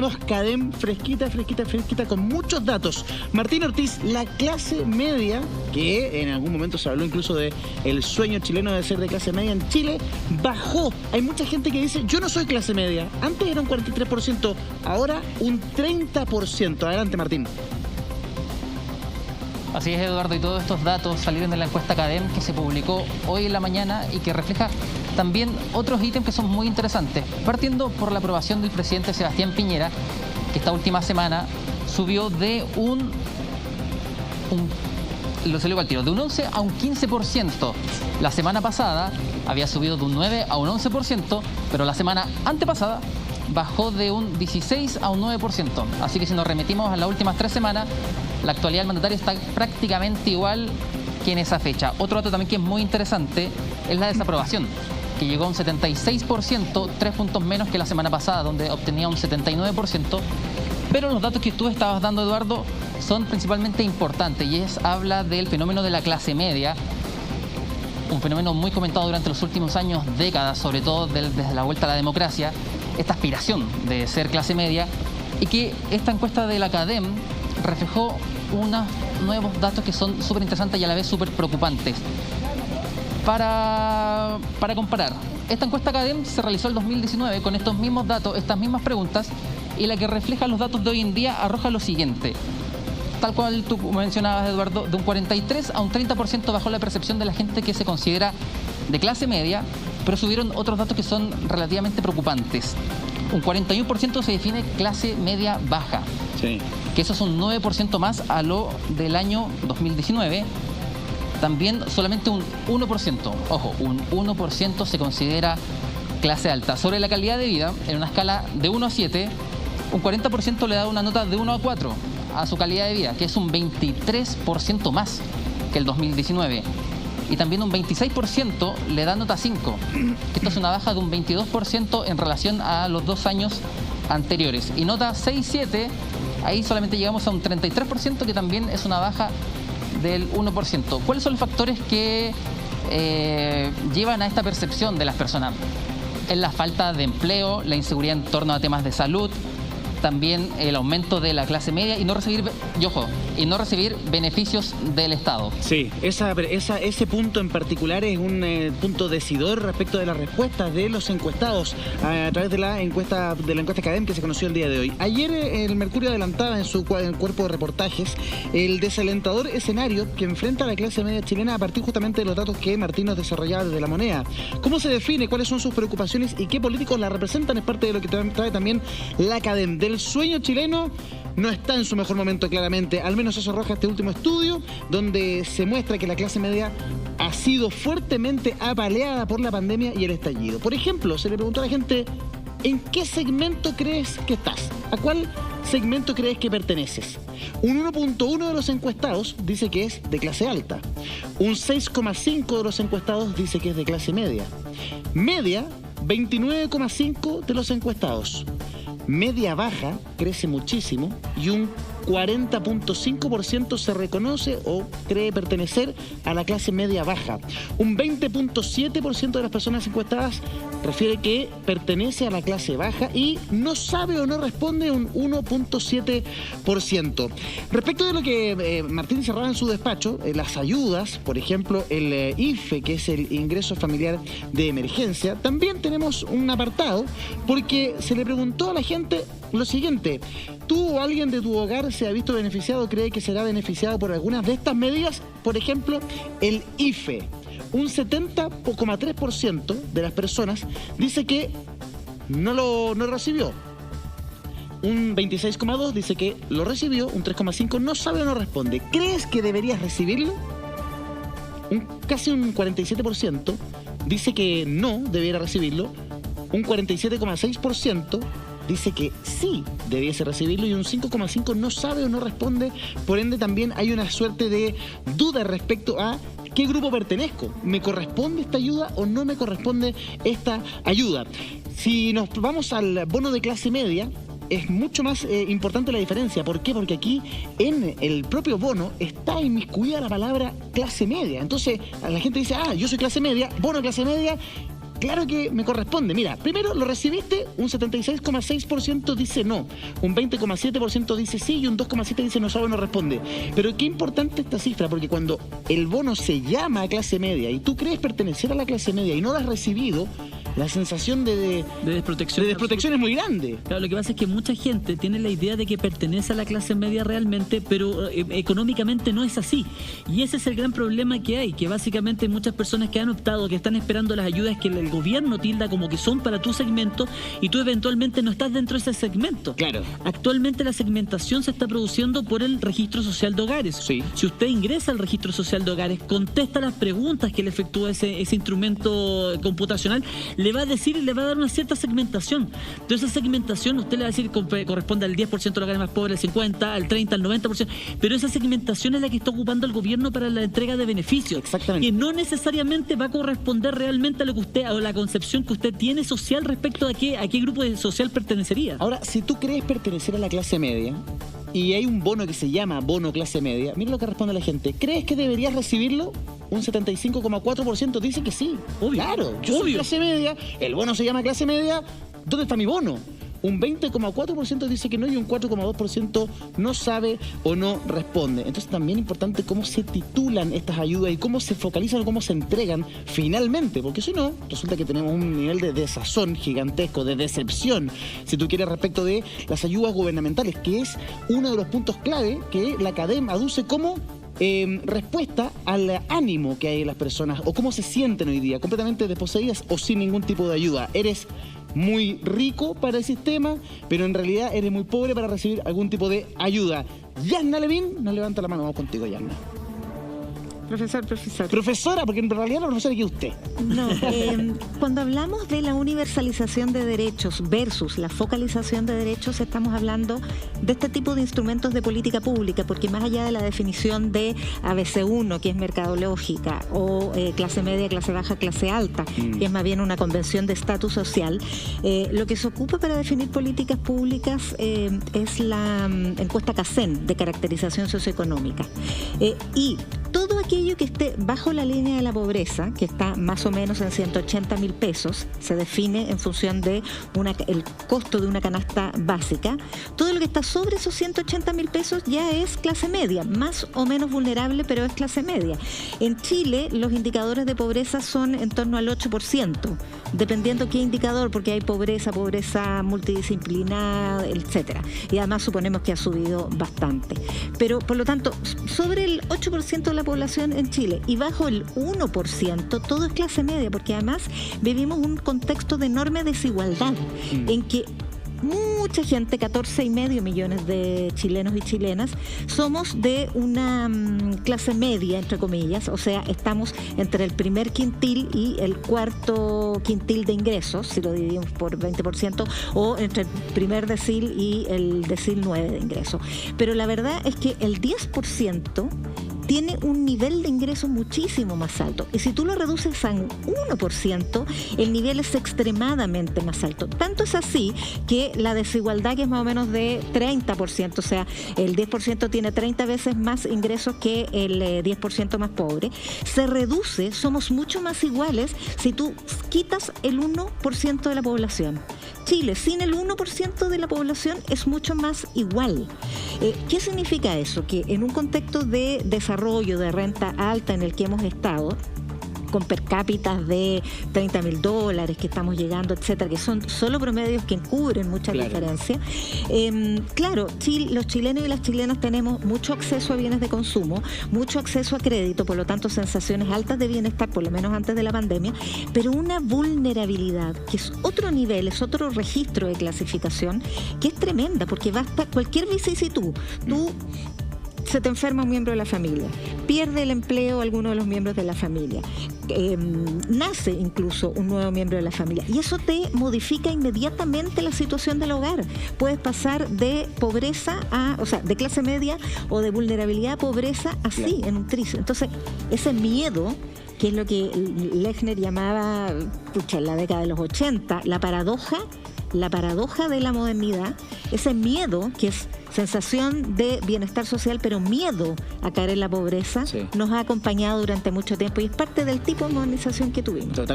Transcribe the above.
tenemos Cadem fresquita con muchos datos. Martín Ortiz, la clase media, que en algún momento se habló incluso de el sueño chileno de ser de clase media en Chile, bajó. Hay mucha gente que dice, yo no soy clase media. Antes era un 43%, ahora un 30%. Adelante, Martín. Así es, Eduardo, y todos estos datos salieron de la encuesta Cadem que se publicó hoy en la mañana y que refleja también otros ítems que son muy interesantes. Partiendo por la aprobación del presidente Sebastián Piñera, que esta última semana subió de lo salió al tiro, de un 11 a un 15%. La semana pasada había subido de un 9 a un 11%, pero la semana antepasada bajó de un 16 a un 9%. Así que si nos remitimos a las últimas 3 semanas, la actualidad del mandatario está prácticamente igual que en esa fecha. Otro dato también que es muy interesante es la desaprobación, que llegó a un 76%, 3 puntos menos que la semana pasada, donde obtenía un 79%. Pero los datos que tú estabas dando, Eduardo, son principalmente importantes y habla del fenómeno de la clase media, un fenómeno muy comentado durante los últimos años, décadas, sobre todo desde la vuelta a la democracia, esta aspiración de ser clase media, y que esta encuesta de la Cadem reflejó unos nuevos datos que son súper interesantes y a la vez súper preocupantes. Para comparar, esta encuesta Cadem se realizó el 2019 con estos mismos datos, estas mismas preguntas, y la que refleja los datos de hoy en día arroja lo siguiente. Tal cual tú mencionabas, Eduardo, de un 43 a un 30% bajó la percepción de la gente que se considera de clase media, pero subieron otros datos que son relativamente preocupantes. Un 41% se define clase media baja, sí, que eso es un 9% más a lo del año 2019. También solamente un 1%, ojo, un 1% se considera clase alta. Sobre la calidad de vida, en una escala de 1 a 7, un 40% le da una nota de 1 a 4 a su calidad de vida, que es un 23% más que el 2019. Y también un 26% le da nota 5, que esto es una baja de un 22% en relación a los 2 años anteriores. Y nota 6-7, ahí solamente llegamos a un 33%, que también es una baja del 1%. ¿Cuáles son los factores que llevan a esta percepción de las personas? Es la falta de empleo, la inseguridad en torno a temas de salud, también el aumento de la clase media y no recibir beneficios del Estado. Sí, ese punto en particular es un punto decidor respecto de las respuestas de los encuestados a través de la encuesta Cadem que se conoció el día de hoy. Ayer el Mercurio adelantaba en su cuerpo de reportajes el desalentador escenario que enfrenta a la clase media chilena a partir justamente de los datos que Martín nos desarrollaba desde La Moneda. ¿Cómo se define? ¿Cuáles son sus preocupaciones? ¿Y qué políticos la representan? Es parte de lo que trae también la Cadem. El sueño chileno no está en su mejor momento, claramente. Al menos eso arroja este último estudio, donde se muestra que la clase media ha sido fuertemente apaleada por la pandemia y el estallido. Por ejemplo, se le preguntó a la gente, ¿en qué segmento crees que estás? ¿A cuál segmento crees que perteneces? Un 1.1 de los encuestados dice que es de clase alta. Un 6,5 de los encuestados dice que es de clase media. Media, 29,5 de los encuestados. Media baja crece muchísimo y un 40.5% se reconoce o cree pertenecer a la clase media baja. Un 20.7% de las personas encuestadas refiere que pertenece a la clase baja y no sabe o no responde un 1.7%. Respecto de lo que Martín cerraba en su despacho, las ayudas, por ejemplo, el IFE, que es el Ingreso Familiar de Emergencia, también tenemos un apartado porque se le preguntó a la gente lo siguiente: ¿tú o alguien de tu hogar se ha visto beneficiado o cree que será beneficiado por algunas de estas medidas? Por ejemplo, el IFE. Un 70,3% de las personas dice que no lo recibió. Un 26,2% dice que lo recibió. Un 3,5% no sabe o no responde. ¿Crees que deberías recibirlo? Casi un 47% dice que no debiera recibirlo. Un 47,6% dice que sí debiese recibirlo y un 5,5% no sabe o no responde. Por ende, también hay una suerte de duda respecto a qué grupo pertenezco. ¿Me corresponde esta ayuda o no me corresponde esta ayuda? Si nos vamos al bono de clase media, es mucho más importante la diferencia. ¿Por qué? Porque aquí en el propio bono está inmiscuida la palabra clase media. Entonces, la gente dice, yo soy clase media, bono de clase media, Claro que me corresponde. Mira, primero lo recibiste, un 76,6% dice no, un 20,7% dice sí y un 2,7% dice no sabe, no responde. Pero qué importante esta cifra, porque cuando el bono se llama a clase media y tú crees pertenecer a la clase media y no lo has recibido, la sensación de desprotección es muy grande. Claro, lo que pasa es que mucha gente tiene la idea de que pertenece a la clase media realmente, pero económicamente no es así. Y ese es el gran problema que hay, que básicamente hay muchas personas que han optado, que están esperando las ayudas que el gobierno tilda como que son para tu segmento y tú eventualmente no estás dentro de ese segmento. Claro. Actualmente la segmentación se está produciendo por el Registro Social de Hogares. Sí. Si usted ingresa al Registro Social de Hogares, contesta las preguntas que le efectúa ese instrumento computacional, le va a decir y le va a dar una cierta segmentación. Entonces esa segmentación usted le va a decir corresponde al 10% de los hogares más pobres, al 50%, al 30%, al 90%, pero esa segmentación es la que está ocupando el gobierno para la entrega de beneficios. Exactamente. Que no necesariamente va a corresponder realmente a lo que usted, o la concepción que usted tiene social respecto a qué grupo social pertenecería. Ahora, si tú crees pertenecer a la clase media y hay un bono que se llama bono clase media, mira lo que responde la gente. ¿Crees que deberías recibirlo? Un 75,4% dice que sí. Obvio. Claro, yo soy clase media, el bono se llama clase media, ¿dónde está mi bono? Un 20,4% dice que no y un 4,2% no sabe o no responde. Entonces también es importante cómo se titulan estas ayudas y cómo se focalizan o cómo se entregan finalmente, porque si no, resulta que tenemos un nivel de desazón gigantesco, de decepción, si tú quieres, respecto de las ayudas gubernamentales, que es uno de los puntos clave que la CADEM aduce como respuesta al ánimo que hay en las personas o cómo se sienten hoy día, completamente desposeídas o sin ningún tipo de ayuda. Eres muy rico para el sistema, pero en realidad eres muy pobre para recibir algún tipo de ayuda. Yasna Levín, nos levanta la mano, vamos contigo, Yasna. Profesor. Profesora, porque en realidad la profesora es usted. No, cuando hablamos de la universalización de derechos versus la focalización de derechos, estamos hablando de este tipo de instrumentos de política pública, porque más allá de la definición de ABC1, que es mercadológica, o clase media, clase baja, clase alta, que es más bien una convención de estatus social, lo que se ocupa para definir políticas públicas es la encuesta CACEN de caracterización socioeconómica. Y todo aquello que esté bajo la línea de la pobreza, que está más o menos en 180.000 pesos, se define en función de el costo de una canasta básica. Todo lo que está sobre esos 180.000 pesos ya es clase media, más o menos vulnerable, pero es clase media. En Chile, los indicadores de pobreza son en torno al 8%, dependiendo qué indicador, porque hay pobreza multidisciplinar, etcétera. Y además suponemos que ha subido bastante. Pero, por lo tanto, sobre el 8% de la población en Chile y bajo el 1%, todo es clase media, porque además vivimos un contexto de enorme desigualdad en que mucha gente, 14,5 millones de chilenos y chilenas, somos de una clase media, entre comillas, o sea, estamos entre el primer quintil y el cuarto quintil de ingresos, si lo dividimos por 20%, o entre el primer decil y el decil 9 de ingresos. Pero la verdad es que el 10% tiene un nivel de ingreso muchísimo más alto. Y si tú lo reduces a un 1%, el nivel es extremadamente más alto. Tanto es así que la desigualdad, que es más o menos de 30%, o sea, el 10% tiene 30 veces más ingresos que el 10% más pobre, se reduce, somos mucho más iguales si tú quitas el 1% de la población. Chile, sin el 1% de la población, es mucho más igual. ¿Qué significa eso? Que en un contexto de desarrollo, de renta alta en el que hemos estado, con per cápita de $30,000 que estamos llegando, etcétera, que son solo promedios que encubren mucha diferencia. Claro, los chilenos y las chilenas tenemos mucho acceso a bienes de consumo, mucho acceso a crédito, por lo tanto sensaciones altas de bienestar, por lo menos antes de la pandemia, pero una vulnerabilidad que es otro nivel, es otro registro de clasificación, que es tremenda, porque basta cualquier vicisitud. Se te enferma un miembro de la familia, pierde el empleo alguno de los miembros de la familia, nace incluso un nuevo miembro de la familia, y eso te modifica inmediatamente la situación del hogar. Puedes pasar de pobreza de clase media o de vulnerabilidad a pobreza así, en un tris. Entonces, ese miedo, que es lo que Lechner llamaba, en la década de los 80, la paradoja de la modernidad, ese miedo que es sensación de bienestar social, pero miedo a caer en la pobreza, nos ha acompañado durante mucho tiempo y es parte del tipo de modernización que tuvimos. Totalmente.